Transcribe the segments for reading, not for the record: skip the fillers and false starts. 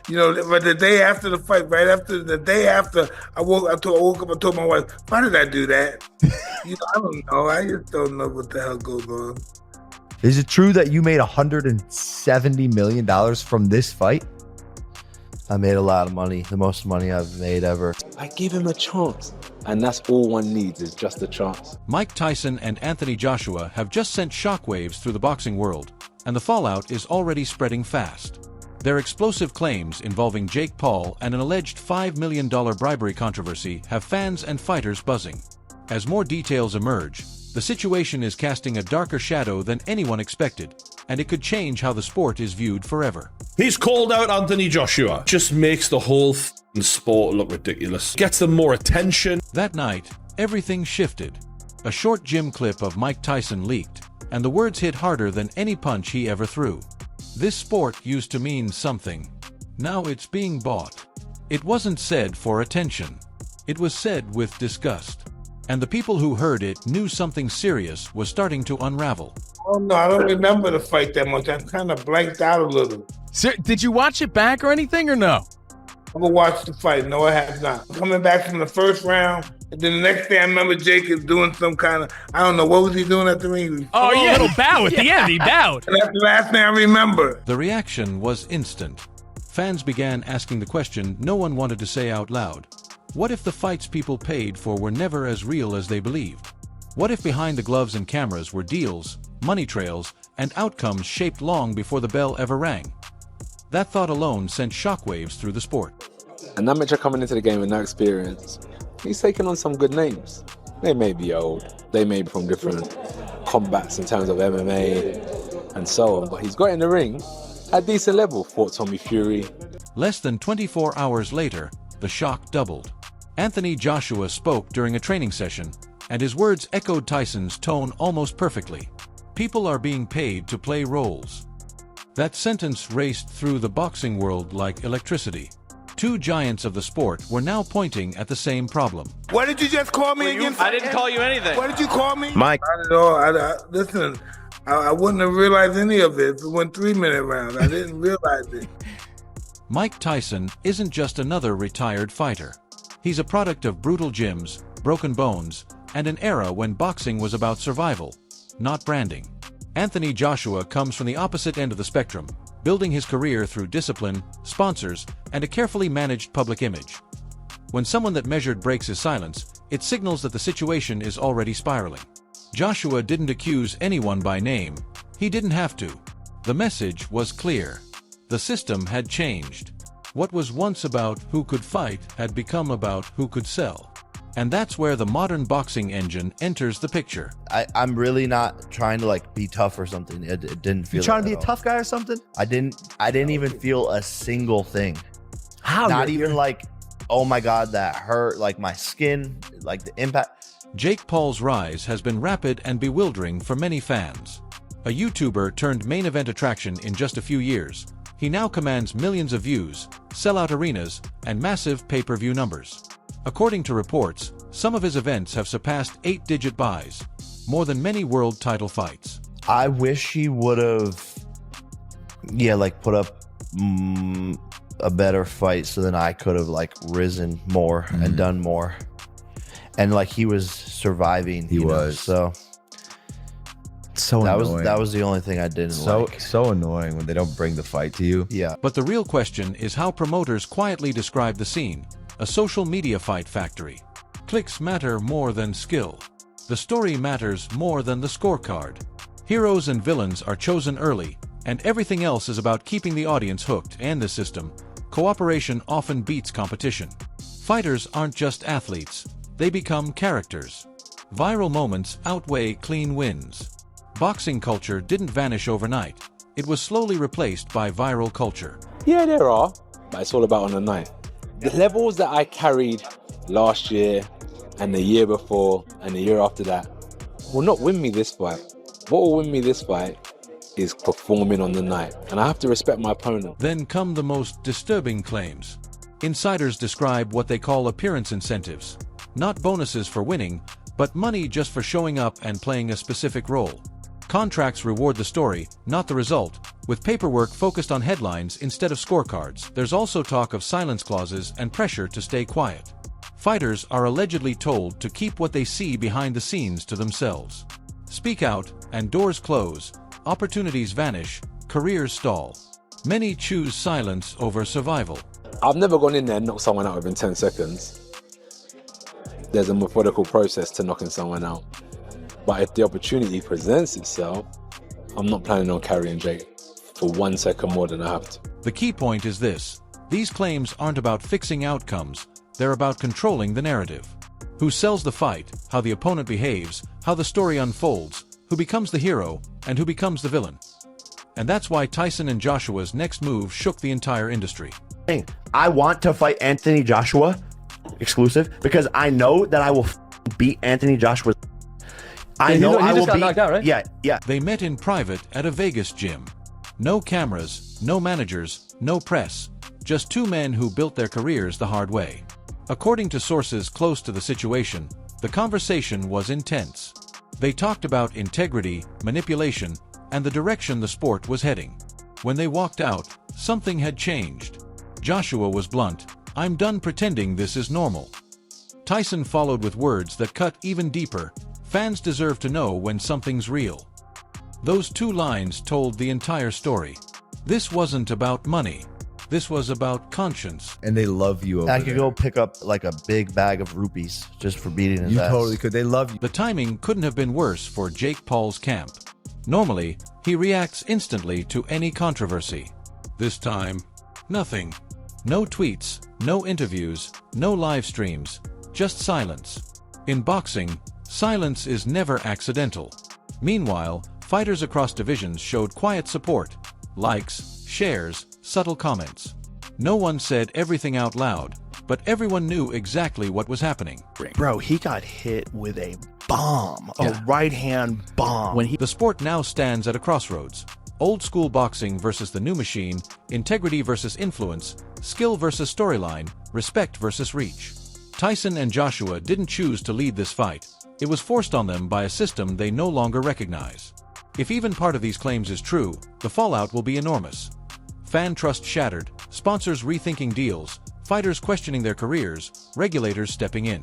You know, but the day after the fight, right after the day after, I woke up and told my wife, "Why did I do that?" I don't know. I just don't know what the hell goes on. Is it true that you made $170 million from this fight? I made a lot of money, the most money I've made ever. I gave him a chance, and that's all one needs is just a chance. Mike Tyson and Anthony Joshua have just sent shockwaves through the boxing world, and the fallout is already spreading fast. Their explosive claims involving Jake Paul and an alleged $5 million bribery controversy have fans and fighters buzzing. As more details emerge, the situation is casting a darker shadow than anyone expected, and it could change how the sport is viewed forever. He's called out Anthony Joshua. Just makes the whole sport look ridiculous. Gets them more attention. That night, everything shifted. A short gym clip of Mike Tyson leaked, and the words hit harder than any punch he ever threw. This sport used to mean something. Now it's being bought. It wasn't said for attention. It was said with disgust. And the people who heard it knew something serious was starting to unravel. Oh no, I don't remember the fight that much. I kind of blanked out a little. Sir, did you watch it back or anything, or no? I haven't watched the fight. No, I have not. Coming back from the first round, and then the next day I remember Jacob doing some kind of, I don't know, what was he doing at the ring? Oh, yeah, a little bow at the end. He bowed. And that's the last thing I remember. The reaction was instant. Fans began asking the question no one wanted to say out loud. What if the fights people paid for were never as real as they believed? What if behind the gloves and cameras were deals, money trails, and outcomes shaped long before the bell ever rang? That thought alone sent shockwaves through the sport. An amateur coming into the game with no experience, he's taken on some good names. They may be old, they may be from different combats in terms of MMA and so on, but he's got in the ring at decent level, fought Tommy Fury. Less than 24 hours later, the shock doubled. Anthony Joshua spoke during a training session, and his words echoed Tyson's tone almost perfectly. People are being paid to play roles. That sentence raced through the boxing world like electricity. Two giants of the sport were now pointing at the same problem. What did you just call me again? I didn't call you anything. What did you call me? Mike. I don't know. Listen, I wouldn't have realized any of it if it went 3-minute rounds. I didn't realize it. Mike Tyson isn't just another retired fighter. He's a product of brutal gyms, broken bones, and an era when boxing was about survival, not branding. Anthony Joshua comes from the opposite end of the spectrum, building his career through discipline, sponsors, and a carefully managed public image. When someone that measured breaks his silence, it signals that the situation is already spiraling. Joshua didn't accuse anyone by name. He didn't have to. The message was clear. The system had changed. What was once about who could fight had become about who could sell. And that's where the modern boxing engine enters the picture. I'm really not trying to be tough or something. It didn't feel. You trying to be a tough guy or something? I didn't even feel a single thing. How? Not even oh my God, that hurt. My skin, the impact. Jake Paul's rise has been rapid and bewildering for many fans. A YouTuber turned main event attraction in just a few years, he now commands millions of views, sellout arenas, and massive pay-per-view numbers. According to reports, some of his events have surpassed 8-digit buys, more than many world title fights. I wish he would have, put up a better fight so then I could have risen more and done more. And he was surviving. He was. So annoying. That was the only thing I didn't like. So annoying when they don't bring the fight to you. Yeah. But the real question is how promoters quietly describe the scene, a social media fight factory. Clicks matter more than skill. The story matters more than the scorecard. Heroes and villains are chosen early, and everything else is about keeping the audience hooked. And the system, cooperation often beats competition. Fighters aren't just athletes, they become characters. Viral moments outweigh clean wins. Boxing culture didn't vanish overnight. It was slowly replaced by viral culture. Yeah, there are, but it's all about on the night. The levels that I carried last year and the year before and the year after that will not win me this fight. What will win me this fight is performing on the night, and I have to respect my opponent. Then come the most disturbing claims. Insiders describe what they call appearance incentives. Not bonuses for winning, but money just for showing up and playing a specific role. Contracts reward the story, not the result, with paperwork focused on headlines instead of scorecards. There's also talk of silence clauses and pressure to stay quiet. Fighters are allegedly told to keep what they see behind the scenes to themselves. Speak out, and doors close, opportunities vanish, careers stall. Many choose silence over survival. I've never gone in there and knocked someone out within 10 seconds. There's a methodical process to knocking someone out. But if the opportunity presents itself, I'm not planning on carrying Jake for 1 second more than I have to. The key point is this: these claims aren't about fixing outcomes, they're about controlling the narrative. Who sells the fight, how the opponent behaves, how the story unfolds, who becomes the hero, and who becomes the villain. And that's why Tyson and Joshua's next move shook the entire industry. I want to fight Anthony Joshua exclusive because I know that I will beat Anthony Joshua. I know I will beat. Knocked out, right? Yeah. They met in private at a Vegas gym. No cameras, no managers, no press. Just two men who built their careers the hard way. According to sources close to the situation, the conversation was intense. They talked about integrity, manipulation, and the direction the sport was heading. When they walked out, something had changed. Joshua was blunt: "I'm done pretending this is normal." Tyson followed with words that cut even deeper: "Fans deserve to know when something's real." Those two lines told the entire story. This wasn't about money. This was about conscience. And they love you over I could there. go pick up like a big bag of rupees just for beating his You ass. totally could. They love you. The timing couldn't have been worse for Jake Paul's camp. Normally, he reacts instantly to any controversy. This time, nothing. No tweets, no interviews, no live streams, just silence. In boxing, silence is never accidental. Meanwhile, fighters across divisions showed quiet support: likes, shares, subtle comments. No one said everything out loud, but everyone knew exactly what was happening. Bro, he got hit with a bomb, a right-hand bomb. The sport now stands at a crossroads. Old school boxing versus the new machine, integrity versus influence, skill versus storyline, respect versus reach. Tyson and Joshua didn't choose to lead this fight. It was forced on them by a system they no longer recognize. If even part of these claims is true, the fallout will be enormous. Fan trust shattered, sponsors rethinking deals, fighters questioning their careers, regulators stepping in.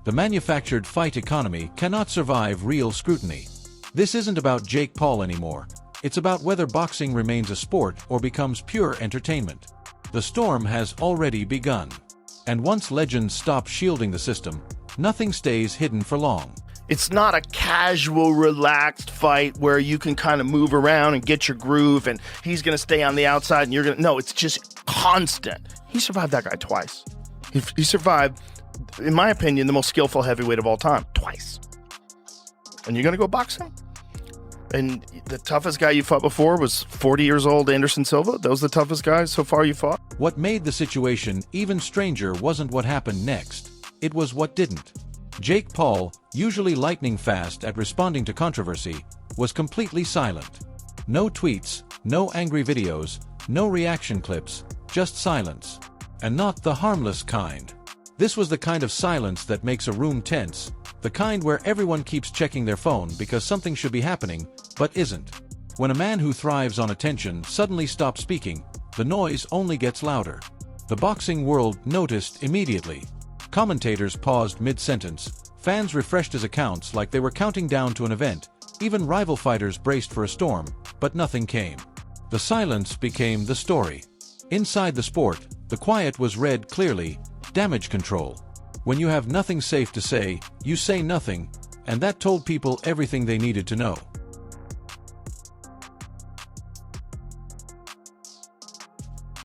The manufactured fight economy cannot survive real scrutiny. This isn't about Jake Paul anymore. It's about whether boxing remains a sport or becomes pure entertainment. The storm has already begun. And once legends stop shielding the system, nothing stays hidden for long. It's not a casual, relaxed fight where you can kind of move around and get your groove and he's going to stay on the outside and you're going to... No, it's just constant. He survived that guy twice. He survived, in my opinion, the most skillful heavyweight of all time. Twice. And you're going to go box him? And the toughest guy you fought before was 40 years old Anderson Silva? Those the toughest guys so far you fought? What made the situation even stranger wasn't what happened next. It was what didn't. Jake Paul, usually lightning fast at responding to controversy, was completely silent. No tweets, no angry videos, no reaction clips, just silence. And not the harmless kind. This was the kind of silence that makes a room tense, the kind where everyone keeps checking their phone because something should be happening, but isn't. When a man who thrives on attention suddenly stops speaking, the noise only gets louder. The boxing world noticed immediately. Commentators paused mid-sentence, fans refreshed his accounts like they were counting down to an event, even rival fighters braced for a storm, but nothing came. The silence became the story. Inside the sport, the quiet was read clearly: damage control. When you have nothing safe to say, you say nothing, and that told people everything they needed to know.